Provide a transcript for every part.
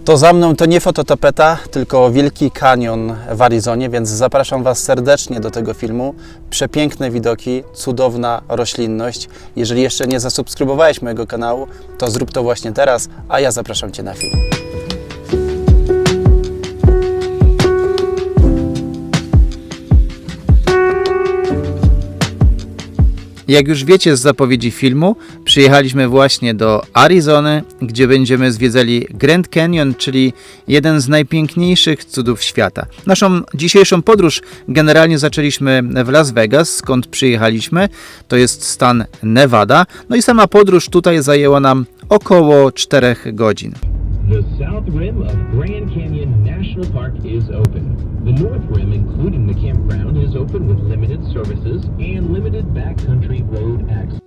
To za mną to nie fototapeta, tylko Wielki Kanion w Arizonie, więc zapraszam Was serdecznie do tego filmu. Przepiękne widoki, cudowna roślinność. Jeżeli jeszcze nie zasubskrybowałeś mojego kanału, to zrób to właśnie teraz, a ja zapraszam Cię na film. Jak już wiecie z zapowiedzi filmu, przyjechaliśmy właśnie do Arizony, gdzie będziemy zwiedzali Grand Canyon, czyli jeden z najpiękniejszych cudów świata. Naszą dzisiejszą podróż generalnie zaczęliśmy w Las Vegas, skąd przyjechaliśmy. To jest stan Nevada. No i sama podróż tutaj zajęła nam około 4 godzin. The south rim of Grand Canyon National Park is open. The north rim, including the campground, is open with limited services and limited backcountry road access.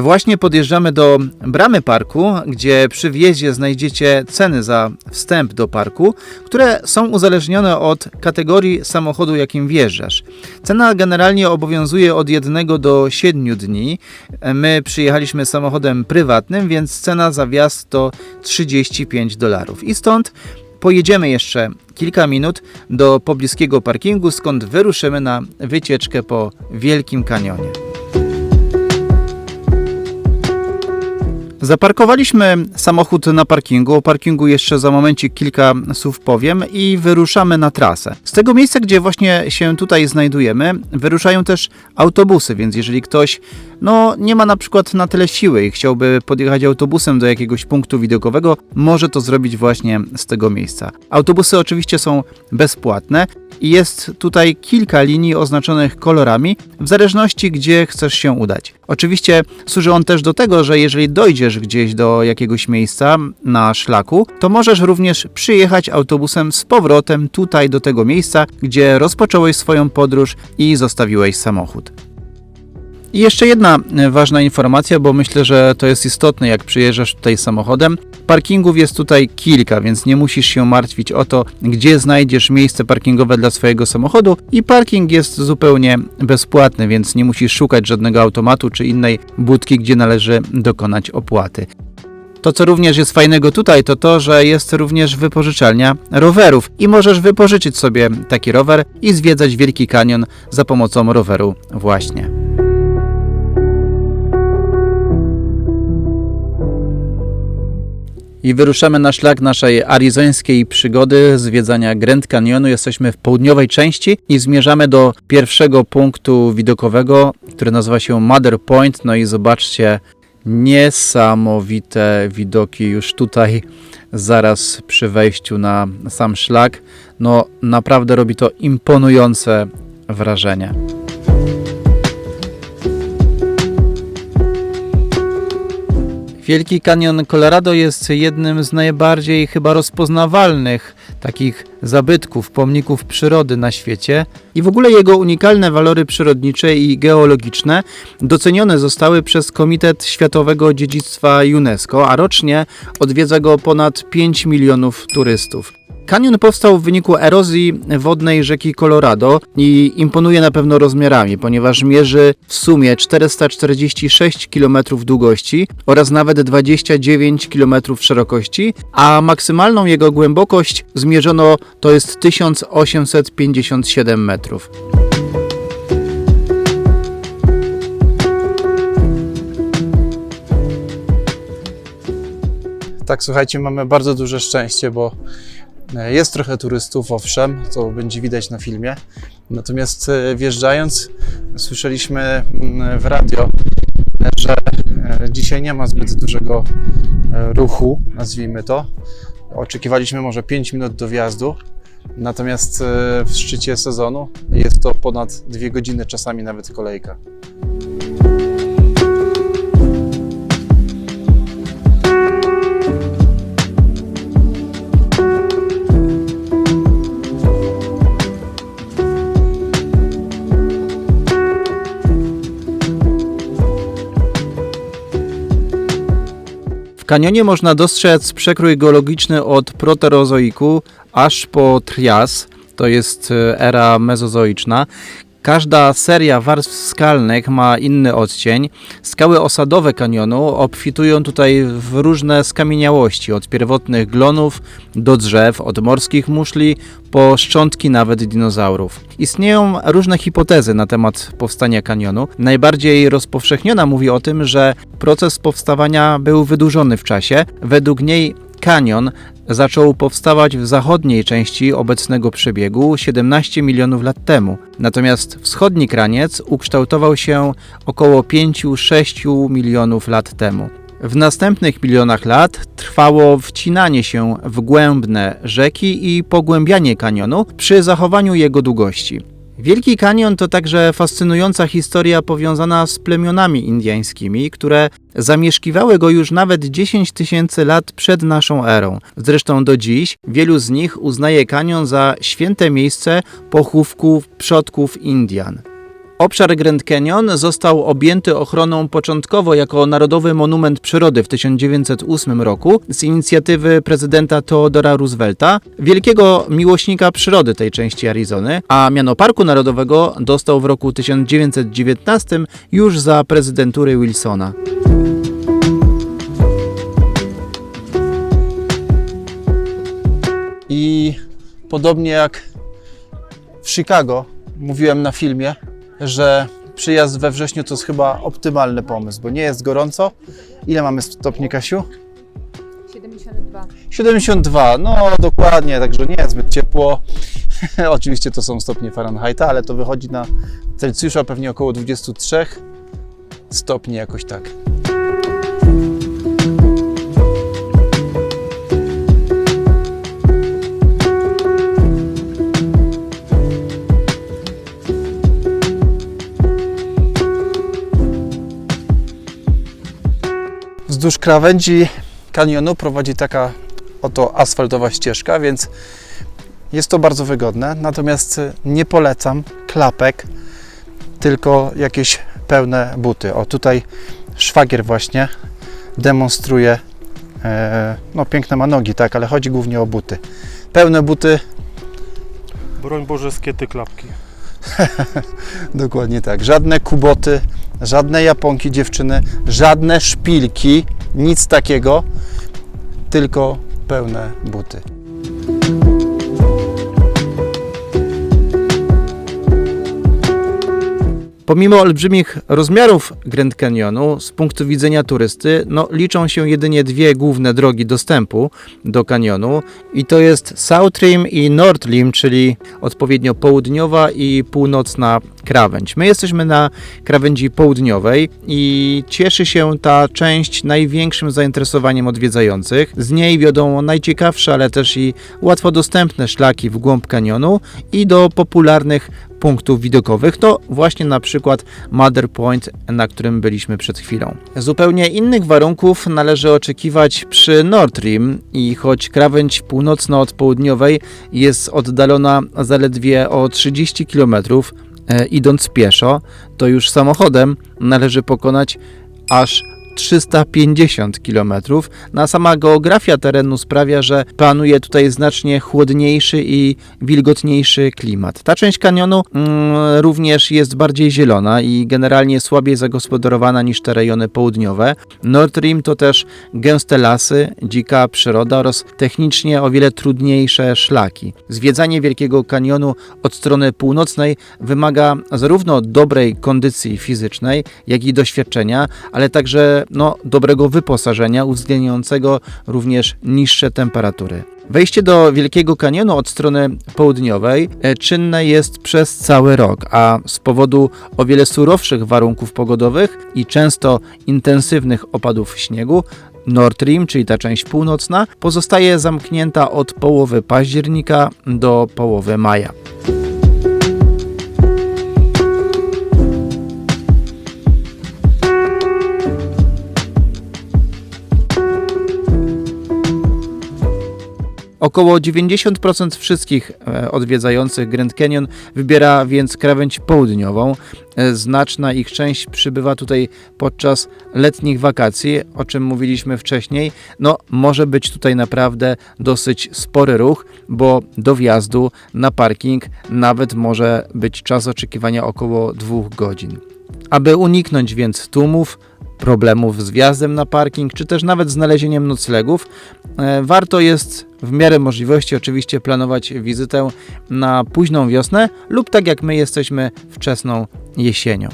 Właśnie podjeżdżamy do bramy parku, gdzie przy wjeździe znajdziecie ceny za wstęp do parku, które są uzależnione od kategorii samochodu, jakim wjeżdżasz. Cena generalnie obowiązuje od 1 do 7 dni. My przyjechaliśmy samochodem prywatnym, więc cena za wjazd to $35. I stąd pojedziemy jeszcze kilka minut do pobliskiego parkingu, skąd wyruszymy na wycieczkę po Wielkim Kanionie. Zaparkowaliśmy samochód na parkingu, o parkingu jeszcze za momencik kilka słów powiem i wyruszamy na trasę. Z tego miejsca, gdzie właśnie się tutaj znajdujemy, wyruszają też autobusy, więc jeżeli ktoś nie ma na przykład na tyle siły i chciałby podjechać autobusem do jakiegoś punktu widokowego, może to zrobić właśnie z tego miejsca. Autobusy oczywiście są bezpłatne i jest tutaj kilka linii oznaczonych kolorami, w zależności gdzie chcesz się udać. Oczywiście służy on też do tego, że jeżeli dojdziesz gdzieś do jakiegoś miejsca na szlaku, to możesz również przyjechać autobusem z powrotem tutaj do tego miejsca, gdzie rozpocząłeś swoją podróż i zostawiłeś samochód. I jeszcze jedna ważna informacja, bo myślę, że to jest istotne, jak przyjeżdżasz tutaj samochodem. Parkingów jest tutaj kilka, więc nie musisz się martwić o to, gdzie znajdziesz miejsce parkingowe dla swojego samochodu i parking jest zupełnie bezpłatny, więc nie musisz szukać żadnego automatu czy innej budki, gdzie należy dokonać opłaty. To, co również jest fajnego tutaj, to to, że jest również wypożyczalnia rowerów i możesz wypożyczyć sobie taki rower i zwiedzać Wielki Kanion za pomocą roweru właśnie. I wyruszamy na szlak naszej arizońskiej przygody zwiedzania Grand Canyonu. Jesteśmy w południowej części i zmierzamy do pierwszego punktu widokowego, który nazywa się Mother Point. No i zobaczcie, niesamowite widoki już tutaj, zaraz przy wejściu na sam szlak. Naprawdę robi to imponujące wrażenie. Wielki Kanion Colorado jest jednym z najbardziej chyba rozpoznawalnych takich zabytków, pomników przyrody na świecie i w ogóle jego unikalne walory przyrodnicze i geologiczne docenione zostały przez Komitet Światowego Dziedzictwa UNESCO, a rocznie odwiedza go ponad 5 milionów turystów. Kanion powstał w wyniku erozji wodnej rzeki Colorado i imponuje na pewno rozmiarami, ponieważ mierzy w sumie 446 km długości oraz nawet 29 km szerokości, a maksymalną jego głębokość zmierzono to jest 1857 metrów. Tak, słuchajcie, mamy bardzo duże szczęście, bo jest trochę turystów, owszem, co będzie widać na filmie. Natomiast wjeżdżając, słyszeliśmy w radio, że dzisiaj nie ma zbyt dużego ruchu, nazwijmy to. Oczekiwaliśmy może 5 minut do wjazdu, natomiast w szczycie sezonu jest to ponad 2 godziny, czasami nawet kolejka. W kanionie można dostrzec przekrój geologiczny od proterozoiku aż po trias, to jest era mezozoiczna. Każda seria warstw skalnych ma inny odcień. Skały osadowe kanionu obfitują tutaj w różne skamieniałości, od pierwotnych glonów do drzew, od morskich muszli po szczątki nawet dinozaurów. Istnieją różne hipotezy na temat powstania kanionu. Najbardziej rozpowszechniona mówi o tym, że proces powstawania był wydłużony w czasie. Według niej kanion zaczął powstawać w zachodniej części obecnego przebiegu 17 milionów lat temu. Natomiast wschodni kraniec ukształtował się około 5-6 milionów lat temu. W następnych milionach lat trwało wcinanie się w głębne rzeki i pogłębianie kanionu przy zachowaniu jego długości. Wielki Kanion to także fascynująca historia powiązana z plemionami indyjskimi, które zamieszkiwały go już nawet 10 000 lat przed naszą erą. Zresztą do dziś wielu z nich uznaje kanion za święte miejsce pochówku przodków Indian. Obszar Grand Canyon został objęty ochroną początkowo jako Narodowy Monument Przyrody w 1908 roku z inicjatywy prezydenta Theodora Roosevelta, wielkiego miłośnika przyrody tej części Arizony, a miano Parku Narodowego dostał w roku 1919 już za prezydentury Wilsona. I podobnie jak w Chicago, mówiłem na filmie, że przyjazd we wrześniu to jest chyba optymalny pomysł, bo nie jest gorąco. Ile mamy stopni, Kasiu? 72. 72, no dokładnie, także nie jest zbyt ciepło. Oczywiście to są stopnie Fahrenheita, ale to wychodzi na Celsjusza pewnie około 23 stopni jakoś tak. Wzdłuż krawędzi kanionu prowadzi taka oto asfaltowa ścieżka, więc jest to bardzo wygodne. Natomiast nie polecam klapek, tylko jakieś pełne buty. O, tutaj szwagier właśnie demonstruje, no piękne ma nogi, tak, ale chodzi głównie o buty. Pełne buty. Broń Boże, skiety klapki. Dokładnie tak. Żadne kuboty, żadne japonki dziewczyny, żadne szpilki, nic takiego, tylko pełne buty. Pomimo olbrzymich rozmiarów Grand Canyonu, z punktu widzenia turysty, liczą się jedynie dwie główne drogi dostępu do kanionu i to jest South Rim i North Rim, czyli odpowiednio południowa i północna krawędź. My jesteśmy na krawędzi południowej i cieszy się ta część największym zainteresowaniem odwiedzających. Z niej wiodą najciekawsze, ale też i łatwo dostępne szlaki w głąb kanionu i do popularnych punktów widokowych, to właśnie na przykład Mother Point, na którym byliśmy przed chwilą. Zupełnie innych warunków należy oczekiwać przy North Rim i choć krawędź północna od południowej jest oddalona zaledwie o 30 km, idąc pieszo, to już samochodem należy pokonać aż 350 km. Sama geografia terenu sprawia, że panuje tutaj znacznie chłodniejszy i wilgotniejszy klimat. Ta część kanionu również jest bardziej zielona i generalnie słabiej zagospodarowana niż te rejony południowe. North Rim to też gęste lasy, dzika przyroda oraz technicznie o wiele trudniejsze szlaki. Zwiedzanie Wielkiego Kanionu od strony północnej wymaga zarówno dobrej kondycji fizycznej, jak i doświadczenia, ale także dobrego wyposażenia uwzględniającego również niższe temperatury. Wejście do Wielkiego Kanionu od strony południowej czynne jest przez cały rok, a z powodu o wiele surowszych warunków pogodowych i często intensywnych opadów śniegu North Rim, czyli ta część północna, pozostaje zamknięta od połowy października do połowy maja. Około 90% wszystkich odwiedzających Grand Canyon wybiera więc krawędź południową. Znaczna ich część przybywa tutaj podczas letnich wakacji, o czym mówiliśmy wcześniej. No, może być tutaj naprawdę dosyć spory ruch, bo do wjazdu na parking nawet może być czas oczekiwania około 2 godzin. Aby uniknąć więc tłumów, problemów z wjazdem na parking, czy też nawet znalezieniem noclegów, warto jest w miarę możliwości oczywiście planować wizytę na późną wiosnę lub tak jak my jesteśmy wczesną jesienią.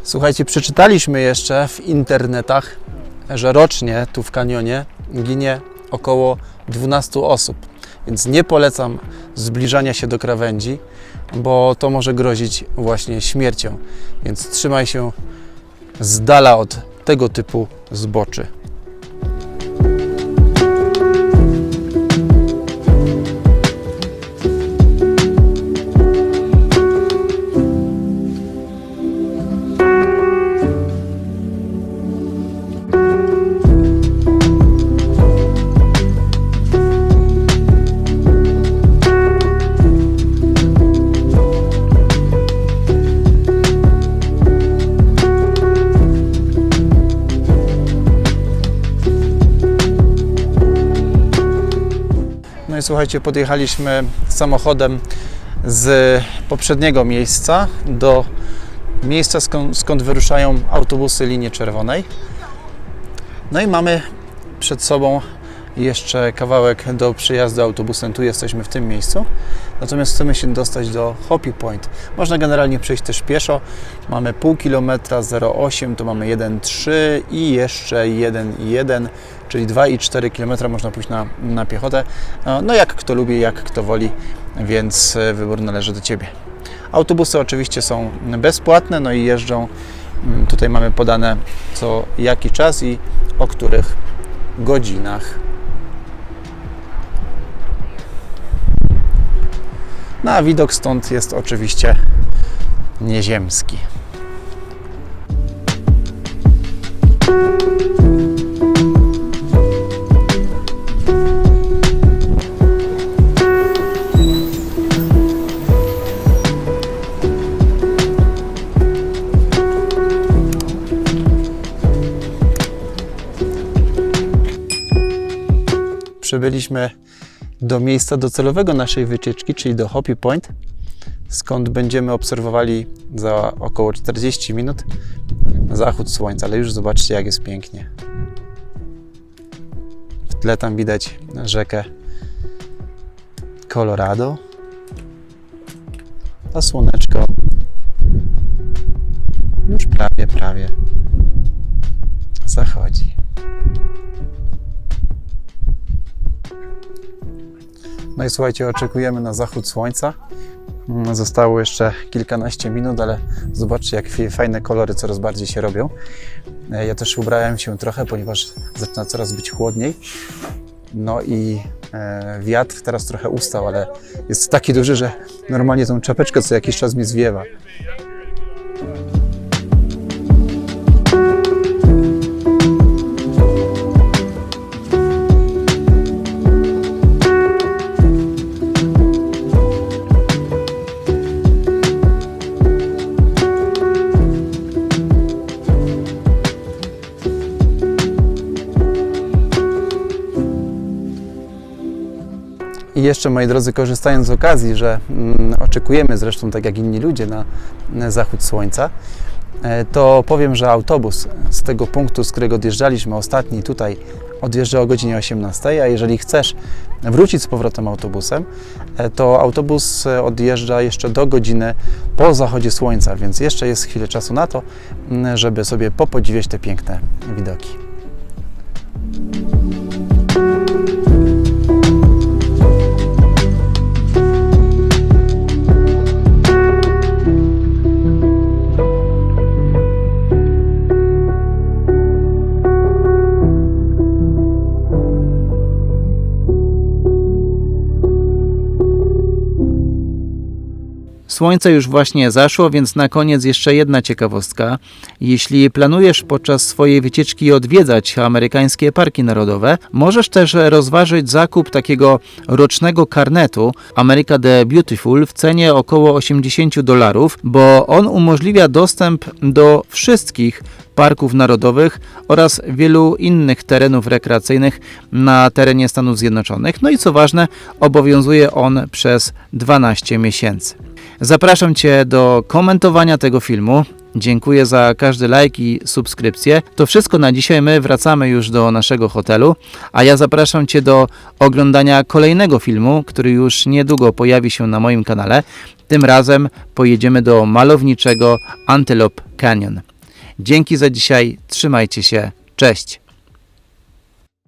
Słuchajcie, przeczytaliśmy jeszcze w internetach, że rocznie tu w kanionie ginie około 12 osób, więc nie polecam zbliżania się do krawędzi, bo to może grozić właśnie śmiercią, więc trzymaj się z dala od tego typu zboczy. No i słuchajcie, podjechaliśmy samochodem z poprzedniego miejsca do miejsca, skąd wyruszają autobusy linii czerwonej. No i mamy przed sobą jeszcze kawałek do przejazdu autobusem. Tu jesteśmy w tym miejscu. Natomiast chcemy się dostać do Hopi Point. Można generalnie przejść też pieszo. Mamy pół kilometra, 0,8, tu mamy 1,3 i jeszcze 1,1, czyli 2,4 km można pójść na piechotę. No jak kto lubi, jak kto woli, więc wybór należy do Ciebie. Autobusy oczywiście są bezpłatne, no i jeżdżą. Tutaj mamy podane co jaki czas i o których godzinach. No a widok stąd jest oczywiście nieziemski. Przybyliśmy do miejsca docelowego naszej wycieczki, czyli do Hopi Point, skąd będziemy obserwowali za około 40 minut zachód słońca, ale już zobaczcie, jak jest pięknie. W tle tam widać rzekę Colorado, a słoneczko już prawie zachodzi. No i słuchajcie, oczekujemy na zachód słońca. Zostało jeszcze kilkanaście minut, ale zobaczcie, jak fajne kolory coraz bardziej się robią. Ja też ubrałem się trochę, ponieważ zaczyna coraz być chłodniej. No i wiatr teraz trochę ustał, ale jest taki duży, że normalnie tą czapeczkę co jakiś czas mi zwiewa. I jeszcze, moi drodzy, korzystając z okazji, że oczekujemy zresztą tak jak inni ludzie na zachód słońca, to powiem, że autobus z tego punktu, z którego odjeżdżaliśmy ostatni tutaj, odjeżdża o godzinie 18, a jeżeli chcesz wrócić z powrotem autobusem, to autobus odjeżdża jeszcze do godziny po zachodzie słońca, więc jeszcze jest chwilę czasu na to, żeby sobie popodziwiać te piękne widoki. Słońce już właśnie zaszło, więc na koniec jeszcze jedna ciekawostka. Jeśli planujesz podczas swojej wycieczki odwiedzać amerykańskie parki narodowe, możesz też rozważyć zakup takiego rocznego karnetu America the Beautiful w cenie około $80, bo on umożliwia dostęp do wszystkich parków narodowych oraz wielu innych terenów rekreacyjnych na terenie Stanów Zjednoczonych. No i co ważne, obowiązuje on przez 12 miesięcy. Zapraszam Cię do komentowania tego filmu. Dziękuję za każdy like i subskrypcję. To wszystko na dzisiaj. My wracamy już do naszego hotelu, a ja zapraszam Cię do oglądania kolejnego filmu, który już niedługo pojawi się na moim kanale. Tym razem pojedziemy do malowniczego Antelope Canyon. Dzięki za dzisiaj, trzymajcie się, cześć!